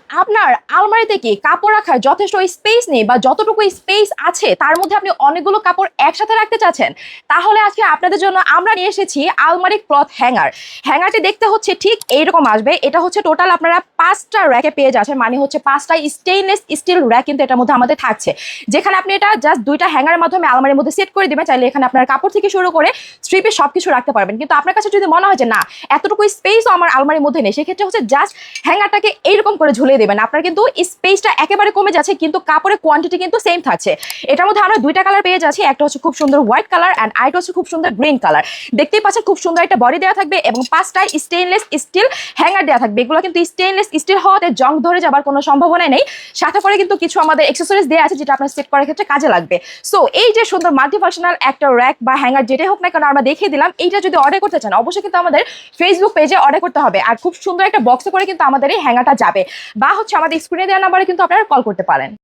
আপনার আলমারিতে কি কাপড় রাখার যথেষ্ট স্পেস নেই বা যতটুকু স্পেস আছে তার মধ্যে আপনি অনেকগুলো কাপড় একসাথে রাখতে চাচ্ছেন, তাহলে আজকে আপনাদের জন্য আমরা নিয়ে এসেছি আলমারি ক্লথ হ্যাঙ্গার। হ্যাঙ্গারটি দেখতে হচ্ছে ঠিক এইরকম আসবে। এটা হচ্ছে টোটাল আপনারা 5টা র্যাকে পেয়ে যাচ্ছেন, মানে হচ্ছে 5টা স্টেইনলেস স্টিল র্যাক কিন্তু এটার মধ্যে আমাদের থাকছে, যেখানে আপনি এটা জাস্ট 2টা হ্যাঙ্গারের মাধ্যমে আলমারির মধ্যে সেট করে দিবেন। চাইলে এখানে আপনার কাপড় থেকে শুরু করে স্ট্রিপে সবকিছু রাখতে পারবেন। কিন্তু আপনার কাছে যদি মনে হয় যে না, এতটুকু স্পেসও আমার আলমারির মধ্যে নেই, সেক্ষেত্রে হচ্ছে জাস্ট হ্যাঙ্গারটাকে এইরকম করে ঝুলিয়ে দেবেন। আপনার কিন্তু স্পেসটা একেবারে কমে যাচ্ছে, কিন্তু কাপড়ের কোয়ান্টিটি কিন্তু সেম থাকছে। এটার মধ্যে আমরা 2টা কালার পেয়ে যাচ্ছি, একটা হচ্ছে খুব সুন্দর হোয়াইট কালার অ্যান্ড আরেকটা হচ্ছে খুব সুন্দর গ্রিন কালার। দেখতেই পাচ্ছেন খুব সুন্দর একটা বডি দেওয়া থাকবে এবং 5টা স্টেইনলেস স্টিল হ্যাঙ্গার দেওয়া থাকবে। এগুলো কিন্তু স্টেইনলেস স্টিল হওয়াতে জং ধরে যাবার কোনো সম্ভাবনা নেই। সাথে করে কিন্তু কিছু আমাদের অ্যাক্সেসরিজ দেওয়া আছে যেটা আপনার সেট করার ক্ষেত্রে কাজে লাগবে। সো এই যে সুন্দর মাল্টিফাংশনাল একটা র্যাক বা হ্যাঙ্গার যেটাই হোক না কেন আমরা দেখিয়ে দিলাম, এইটা যদি অর্ডার করতে চান অবশ্যই কিন্তু আমাদের ফেসবুক পেজে অর্ডার করতে হবে। আর খুব সুন্দর একটা বক্সে করে কিন্তু আমাদের এই হ্যাঙ্গারটা যাবে, বা হচ্ছে আমাদের স্ক্রিনে দেওয়া নাম্বারে কিন্তু আপনারা কল করতে পারেন।